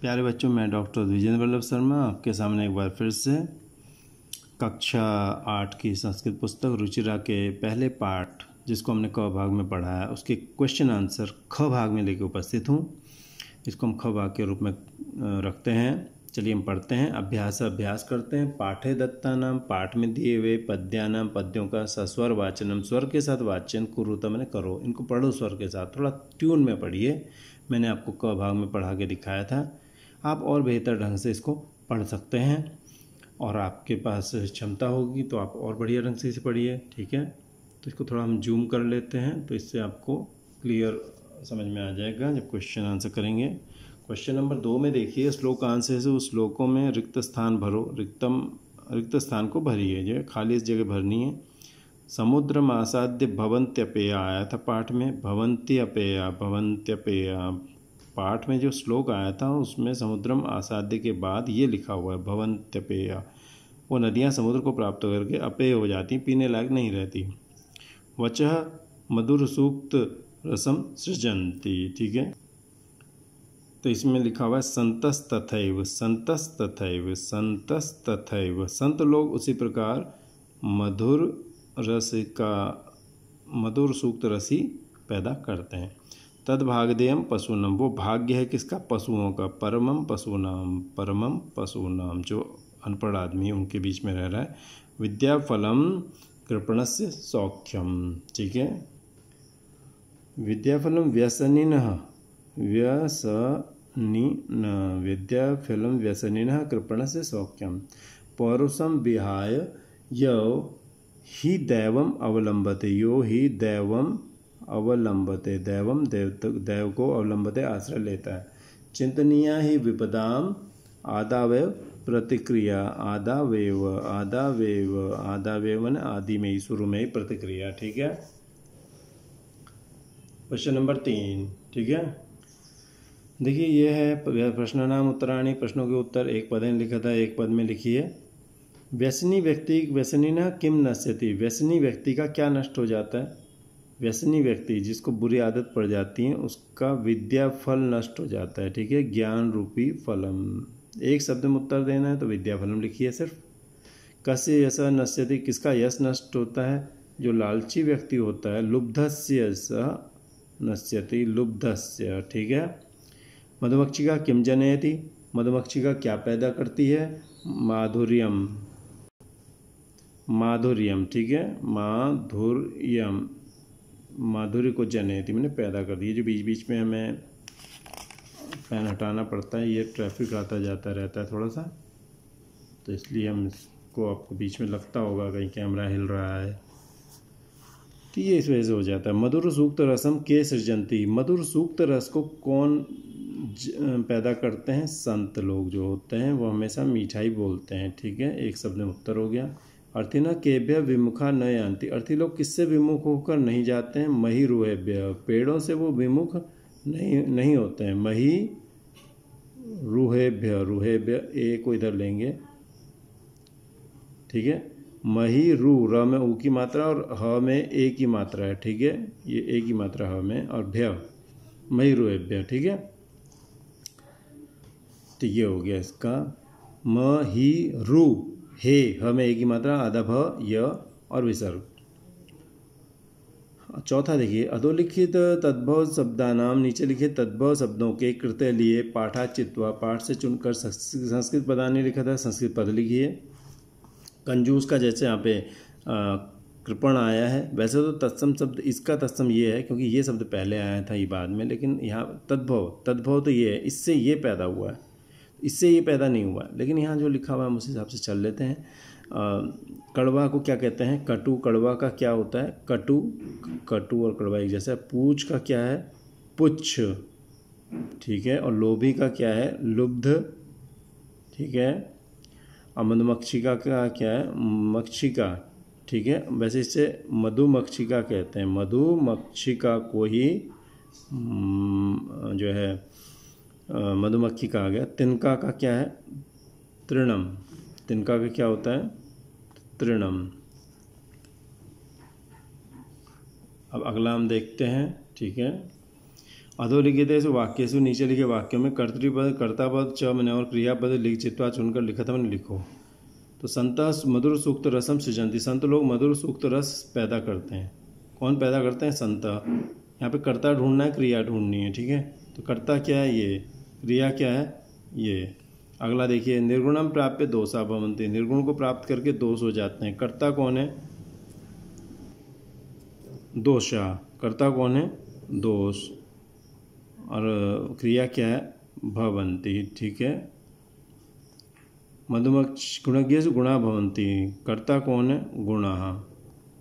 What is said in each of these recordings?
प्यारे बच्चों, मैं डॉक्टर विजेंद्र वल्लभ शर्मा आपके सामने एक बार फिर से कक्षा 8 की संस्कृत पुस्तक रुचिरा के पहले पाठ जिसको हमने क भाग में पढ़ा है उसके क्वेश्चन आंसर ख भाग में लेके उपस्थित हूँ। इसको हम ख भाग के रूप में रखते हैं। चलिए हम पढ़ते हैं। अभ्यास करते हैं। पाठे दत्ता नाम, पाठ में दिए हुए पद्यानाम, पद्यों का सस्वर वाचनम, स्वर के साथ वाचन कुरुता मैंने करो। इनको पढ़ो स्वर के साथ, थोड़ा ट्यून में पढ़िए। मैंने आपको क भाग में पढ़ा के दिखाया था। आप और बेहतर ढंग से इसको पढ़ सकते हैं और आपके पास क्षमता होगी तो आप और बढ़िया ढंग से इसे पढ़िए। ठीक है, तो इसको थोड़ा हम जूम कर लेते हैं तो इससे आपको क्लियर समझ में आ जाएगा जब क्वेश्चन आंसर करेंगे। क्वेश्चन नंबर 2 में देखिए, श्लोक आंसर से उस श्लोकों में रिक्त स्थान भरो। रिक्त स्थान को भरिए, जो खाली इस जगह भरनी है। समुद्रम आसाद्य भवन्त्यपेया आया था पाठ में, भवन्त्यपेया। पाठ में जो श्लोक आया था उसमें समुद्रम आसाद्य के बाद ये लिखा हुआ है भवन्त्यपेया। वो नदियाँ समुद्र को प्राप्त करके अपेय हो जाती, पीने लायक नहीं रहती। वचः मधुर सूक्त रसम सृजन्ति। ठीक है, तो इसमें लिखा हुआ है संतस्तथैव, संतस्तथैव, संतस्तथैव। संत लोग उसी प्रकार मधुर रस का, मधुर सूक्त रसी पैदा करते हैं। तद्भागदेयम पशूनाम, वो भाग्य है किसका? पशुओं का। परमम पशूनाम, परमम पशूनाम, जो अनपढ़ आदमी उनके बीच में रह रहा है। विद्याफलम कृपणस्य सौख्यम। ठीक है, विद्याफलम व्यसनिनः, विद्याफलम व्यसनिनः कृपणस्य सौख्यम। पौरुषम विहाय यो ही दैवम अवलंबते, यो ही दैवम अवलंबते, दैवम देव को अवलंबते आश्रय लेता है। चिंतनीया ही विपदाम आदावेव प्रतिक्रिया, आदावेव, आदावेव, आदावेव न आदि में ही, शुरू में ही प्रतिक्रिया। ठीक है, क्वेश्चन नंबर 3। ठीक है, देखिए ये है प्रश्न नाम उत्तराणी, प्रश्नों के उत्तर एक पद में लिखा था, एक पद में लिखिए। व्यसनी व्यक्ति, व्यसनी न किम नश्यति, व्यसनी व्यक्ति का क्या नष्ट हो जाता है? व्यसनी व्यक्ति जिसको बुरी आदत पड़ जाती है उसका विद्या फल नष्ट हो जाता है। ठीक है, ज्ञान रूपी फलम। एक शब्द में उत्तर देना है तो विद्या फलम लिखिए सिर्फ। कस्य यश नश्यति, किसका यश नष्ट होता है? जो लालची व्यक्ति होता है। लुब्धस्य यश नश्यति, लुब्धस्य। ठीक है, मधुमक्षिका किम जनयति, मधुमक्षिका क्या पैदा करती है? माधुर्यम, माधुर्यम। ठीक है, माधुर्यम, माधुर्य को जनयति मैंने पैदा कर दी। जो बीच बीच में हमें पेन हटाना पड़ता है, ये ट्रैफिक आता जाता रहता है थोड़ा सा, तो इसलिए हम इसको, आपको बीच में लगता होगा कहीं कैमरा हिल रहा है, तो ये इस वजह से हो जाता है। मधुर सूक्त रसम के सृजंती, मधुर सूक्त रस को कौन पैदा करते हैं? संत लोग जो होते हैं वो हमेशा मिठाई बोलते हैं। ठीक है, एक शब्द में उत्तर हो गया। अर्थिना केभ्य विमुखा न यान्ति, अर्थी लोग किससे विमुख होकर नहीं जाते हैं? मही रुहेभ्य, पेड़ों से वो विमुख नहीं होते हैं। मही रुहेभ्य, रुहेभ्य ए को इधर लेंगे। ठीक है, मही रू, र में ऊ की मात्रा और ह में ए की मात्रा है। ठीक है, ये ए की मात्रा ह में, और भ्य मही रुहेभ्य। ठीक है, तो ये हो गया इसका म ही रू, हे, हमें एक ही मात्रा, आधा भ, य और विसर्ग। चौथा देखिए, अधोलिखित तद्भव शब्दानाम, नीचे लिखे तद्भव शब्दों के कृत्य लिए पाठा चित्वा, पाठ से चुनकर संस्कृत पदानी लिखा था, संस्कृत पद लिखिए। कंजूस का जैसे यहाँ पे कृपण आया है, वैसे तो तत्सम शब्द, इसका तत्सम ये है क्योंकि ये शब्द पहले आया था ये बाद में, लेकिन यहाँ तद्भव, तद्भव तो ये है, इससे ये पैदा हुआ है, इससे ये पैदा नहीं हुआ। लेकिन यहाँ जो लिखा हुआ है हम उस हिसाब से चल लेते हैं। कड़वा को क्या कहते हैं? कटु। कड़वा का क्या होता है? कटु। कटु और कड़वा एक जैसा। पूछ का क्या है? पुच्छ। ठीक है, और लोभी का क्या है? लुब्ध। ठीक है, और मधुमक्षिका का क्या है? मक्षिका। ठीक है, वैसे इसे मधुमक्षिका कहते हैं। मधुमक्षिका को ही जो है मधुमक्खी कहा गया। तिनका का क्या है? तृणम। तिनका का क्या होता है? तृणम। अब अगला हम देखते हैं। ठीक है, अधोलिखितेषु वाक्येषु, नीचे लिखे वाक्यों में कर्तृपद, कर्तापद, च मैंने और क्रियापद लिखित्वा चुनकर लिखित में लिखो। तो संतः मधुर सूक्त रसम सृजंती, संत लोग मधुर सूक्त रस पैदा करते हैं। कौन पैदा करते हैं? संतः। यहाँ पे कर्ता ढूंढना है, क्रिया ढूंढनी है, ठीक है। तो कर्ता क्या है? ये। क्रिया क्या है? ये। अगला देखिए, निर्गुणम प्राप्य दोषा भवन्ति, निर्गुण को प्राप्त करके दोष हो जाते हैं। कर्ता कौन है? दोषा। कर्ता कौन है? दोष। और क्रिया क्या है? भवन्ति, ठीक है। मधुमक्ष गुणज्ञेषु गुणा भवन्ति, कर्ता कौन है? गुणः।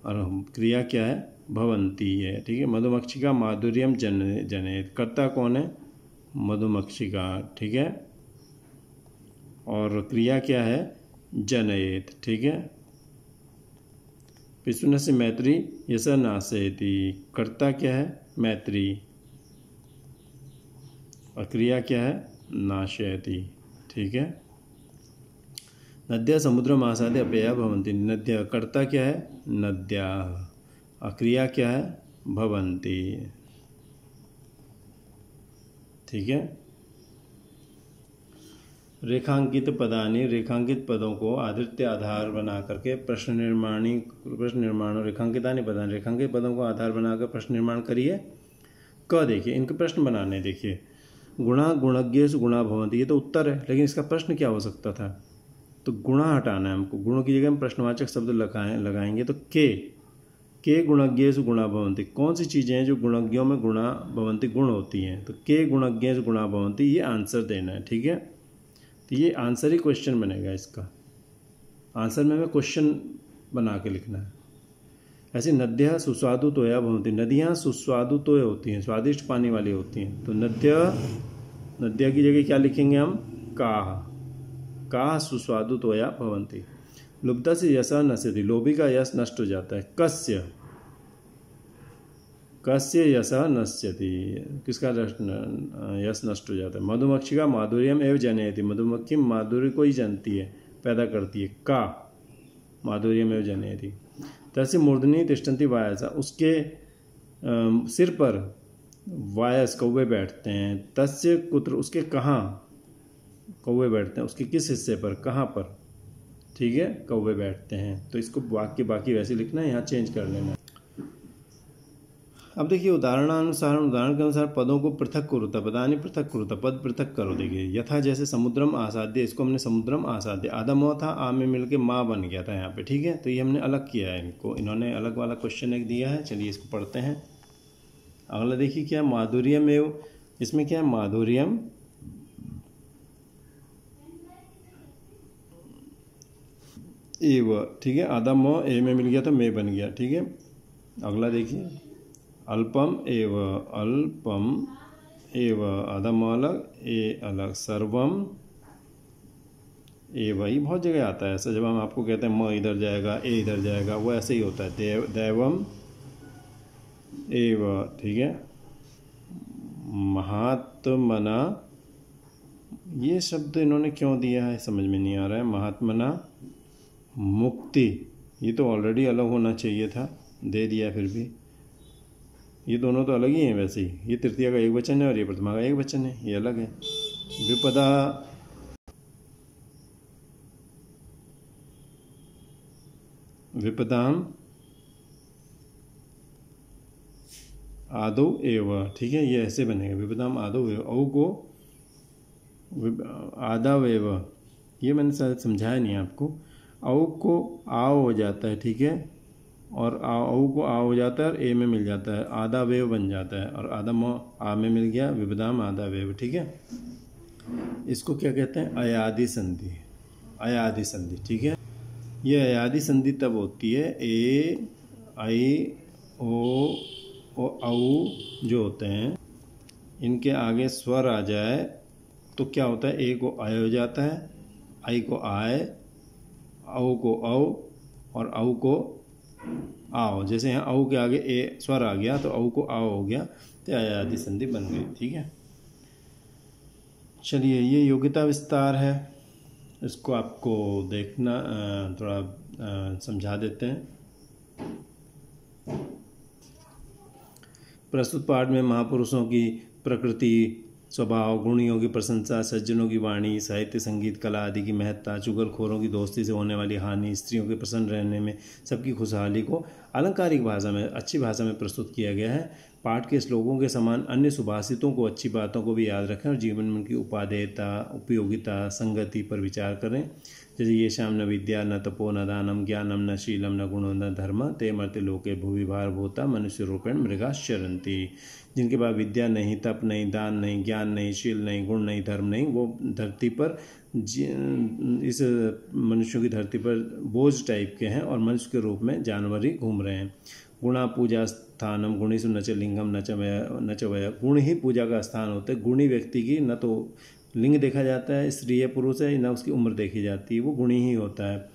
और क्रिया क्या है? भवन्ति है, ठीक है। मधुमक्षिका माधुर्यम जनेत, कर्ता कौन है? मधुमक्षिका, ठीक है। और क्रिया क्या है? जनयेत, ठीक है। पिशुनस्य मैत्री यश नाशयति, कर्ता क्या है? मैत्री। और क्रिया क्या है? नाशयति, ठीक है। नद्या समुद्रम आसाद्य अपेया भवन्ति, नद्या, कर्ता क्या है? नद्या। और क्रिया क्या है? भवन्ति, ठीक है। रेखांकित पदानि, रेखांकित पदों को आधृत्य आधार बना करके प्रश्न निर्माण, रेखांकितानि पदानि, रेखांकित पदों को आधार बनाकर प्रश्न निर्माण करिए। क देखिए, इनके प्रश्न बनाने देखिए। गुणा गुणज्ञेषु गुणा भवन्ति, ये तो उत्तर है, लेकिन इसका प्रश्न क्या हो सकता था? तो गुणा हटाना है हमको। गुणों की जगह हम प्रश्नवाचक शब्द लगाएंगे। तो के गुणज्ञेषु गुणा भवन्ति, कौन सी चीज़ें हैं जो गुणज्ञों में गुणा भवन्ति गुण होती हैं? तो के गुणज्ञेषु गुणा भवन्ति, ये आंसर देना है, ठीक है। तो ये आंसर ही क्वेश्चन बनेगा। इसका आंसर में हमें क्वेश्चन बना के लिखना है। ऐसे नद्यः सुस्वादु तोया भवन्ति, नदियाँ सुस्वादु तोय होती हैं, स्वादिष्ट पानी वाली होती हैं। तो नद्या की जगह क्या लिखेंगे हम? का सुस्वादु तोया भवन्ति। लुब्धस्य यशः नश्यति, लोभी का यश नष्ट हो जाता है। कस्य यशः नश्यति, किसका यश नष्ट हो जाता है? मधुमक्षिका माधुर्यम एवं जनयति, मधुमक्खी माधुर्य को ही जानती है, पैदा करती है। का माधुर्यम एवं जनयति। तस्य मूर्धनि तिष्ठन्ति वायस, उसके सिर पर वायस कौवे बैठते हैं। तस्य कुत्र, उसके कहाँ कौवे बैठते हैं? उसके किस हिस्से पर, कहाँ पर, ठीक है, कौवे बैठते हैं। तो इसको वाक्य बाकी वैसे लिखना है, यहाँ चेंज कर लेना। अब देखिए, उदाहरण के अनुसार पदों को पृथक कुरुता, पदानि पृथक कुरुता, पद पृथक करो। देखिए, यथा जैसे समुद्रम आसाद्य, इसको हमने समुद्रम आसाद्य, आधा मौ था, आ में मिलके माँ बन गया था यहाँ पे, ठीक है। तो ये हमने अलग किया है इनको, इन्होंने अलग वाला क्वेश्चन एक दिया है। चलिए इसको पढ़ते हैं। अगला देखिए क्या, माधुर्यम एवं, इसमें क्या है? माधुर्यम एव, ठीक है। आधा मौ ए में मिल गया तो मे बन गया, ठीक है। अगला देखिए, अल्पम एव, अल्पम एव, आधा म अलग, ए अलग, सर्वम एव, ये बहुत जगह आता है ऐसा। जब हम आपको कहते हैं म इधर जाएगा, ए इधर जाएगा, वो ऐसे ही होता है। दैवम एव, ठीक है। महात्मना, ये शब्द इन्होंने क्यों दिया है समझ में नहीं आ रहा है। महात्मना मुक्ति, ये तो ऑलरेडी अलग होना चाहिए था, दे दिया फिर भी। ये दोनों तो अलग ही हैं वैसे ही। ये तृतीया का एक वचन है और ये प्रथमा का एक वचन है, ये अलग है। विपदा, विपदाम आदो एव, ठीक है, ये ऐसे बनेगा। विपदाम आदो एव, औ को आदाव एव, ये मैंने शायद समझाया नहीं आपको। औ को आ हो जाता है, ठीक है, और औ को आ हो जाता है और ए में मिल जाता है, आधा वेव बन जाता है। और आधा मो आ में मिल गया, विपदाम आधा वेव, ठीक है। इसको क्या कहते हैं? अयादि संधि, अयादि संधि, ठीक है। ये अयादि संधि तब होती है, ए आई ओ औ जो होते हैं, इनके आगे स्वर आ जाए तो क्या होता है? ए को आय हो जाता है, आई को आय, औ को औ, और औ को आओ। जैसे यहाँ औ के आगे ए स्वर आ गया तो औ को आओ हो गया, तो अयादि संधि बन गई, ठीक है। चलिए, ये योग्यता विस्तार है, इसको आपको देखना, थोड़ा समझा देते हैं। प्रस्तुत पाठ में महापुरुषों की प्रकृति, स्वभाव, गुणियों की प्रशंसा, सज्जनों की वाणी, साहित्य, संगीत, कला आदि की महत्ता, चुगलखोरों की दोस्ती से होने वाली हानि, स्त्रियों के प्रसन्न रहने में सबकी खुशहाली को अलंकारिक भाषा में, अच्छी भाषा में प्रस्तुत किया गया है। पाठ के श्लोकों के समान अन्य सुभाषितों को, अच्छी बातों को भी याद रखें और जीवन में उनकी उपादेयता, उपयोगिता, संगति पर विचार करें। जैसे ये शाम न विद्या न तपो न दानम ज्ञानम न शीलम न गुणो न धर्म ते मर्त्य लोके भुवि भार भूता मनुष्य रूपेण मृगाश्चरन्ति। जिनके पास विद्या नहीं, तप नहीं, दान नहीं, ज्ञान नहीं, शील नहीं, गुण नहीं, धर्म नहीं, वो धरती पर इस मनुष्यों की धरती पर बोझ टाइप के हैं और मनुष्य के रूप में जानवर ही घूम रहे हैं। गुणा पूजा स्थानम गुणीषु न च लिंगम न च वय। गुण ही पूजा का स्थान होता है। गुणी व्यक्ति की न तो लिंग देखा जाता है, स्त्री है पुरुष है, न उसकी उम्र देखी जाती है, वो गुणी ही होता है।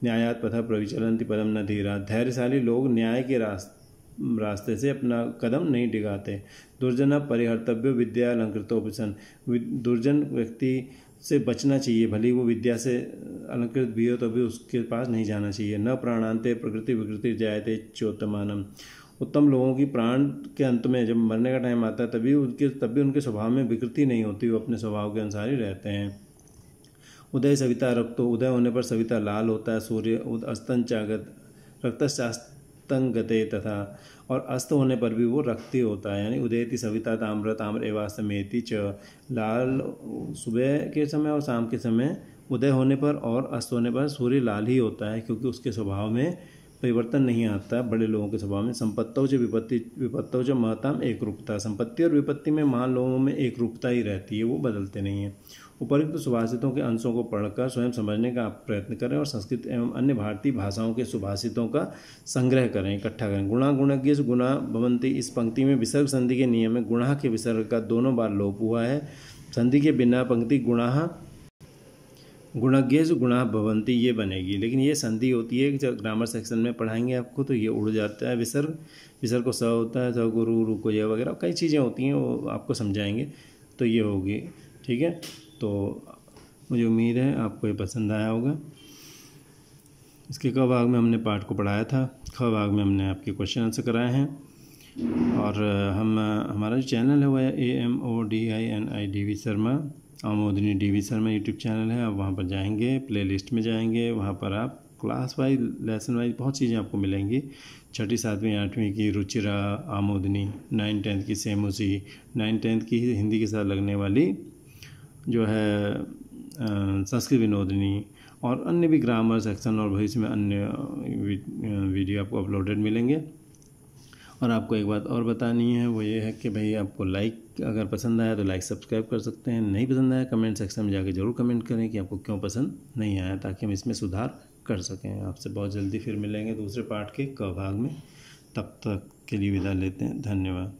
न्यायात पथा प्रविचलन्ति पदम न धीरा। धैर्यशाली लोग न्याय के रास्ते से अपना कदम नहीं डिगाते। दुर्जन परिहर्तव्य विद्या अलंकृतोपसन। दुर्जन व्यक्ति से बचना चाहिए, भले वो विद्या से अलंकृत भी हो तो भी उसके पास नहीं जाना चाहिए। न प्राणांते प्रकृति विकृति जायते चोत्तमानम। उत्तम लोगों की प्राण के अंत में जब मरने का टाइम आता है तभी उनके स्वभाव में विकृति नहीं होती, वो अपने स्वभाव के अनुसार ही रहते हैं। उदय सविता रक्तो। उदय होने पर सविता लाल होता है। सूर्य अस्तंचागत रक्तस्तंगते तथा, और अस्त होने पर भी वो रक्ती होता है। यानी उदयति सविता ताम्र ताम्र एवास्तमेति च। लाल सुबह के समय और शाम के समय उदय होने पर और अस्त होने पर सूर्य लाल ही होता है, क्योंकि उसके स्वभाव में परिवर्तन नहीं आता है बड़े लोगों के स्वभाव में। संपत्तौ च विपत्तौ च महताम एक रूपता। संपत्ति और विपत्ति में महान लोगों में एक रूपता ही रहती है, वो बदलते नहीं हैं। उपरोक्त सुभाषितों के अंशों को पढ़कर स्वयं समझने का आप प्रयत्न करें और संस्कृत एवं अन्य भारतीय भाषाओं के सुभाषितों का संग्रह करें, इकट्ठा करें। गुणा गुणज्ञ गुणा भवन्ति। इस पंक्ति में विसर्ग संधि के नियम में गुणा के विसर्ग का दोनों बार लोप हुआ है। संधि के बिना पंक्ति गुणा गुणज्ञ गुणा भवन्ति ये बनेगी, लेकिन ये संधि होती है। जब ग्रामर सेक्शन में पढ़ाएंगे आपको तो ये उड़ जाता है विसर्ग को स होता है, स को रू को य वगैरह कई चीज़ें होती हैं, वो आपको समझाएंगे तो ये होगी। ठीक है, तो मुझे उम्मीद है आपको ये पसंद आया होगा। इसके क भाग में हमने पाठ को पढ़ाया था, ख भाग में हमने आपके क्वेश्चन आंसर कराए हैं। और हमारा जो चैनल है वो है AMODINI Sharma, Amodini DV Sharma YouTube channel है। आप वहाँ पर जाएंगे, प्लेलिस्ट में जाएंगे, वहाँ पर आप क्लास वाइज लेसन वाइज बहुत चीज़ें आपको मिलेंगी। 6ठी 7वीं 8वीं की रुचिरा आमोदिनी, 9 10th की सेमुसी, 9 10th की हिंदी के साथ लगने वाली जो है संस्कृत विनोदिनी, और अन्य भी ग्रामर सेक्शन और भविष्य में अन्य वीडियो आपको अपलोडेड मिलेंगे। और आपको एक बात और बतानी है, वो ये है कि भाई आपको लाइक अगर पसंद आया तो लाइक सब्सक्राइब कर सकते हैं, नहीं पसंद आया कमेंट सेक्शन में जाके ज़रूर कमेंट करें कि आपको क्यों पसंद नहीं आया, ताकि हम इसमें सुधार कर सकें। आपसे बहुत जल्दी फिर मिलेंगे दूसरे पार्ट के क भाग में। तब तक के लिए विदा लेते हैं। धन्यवाद।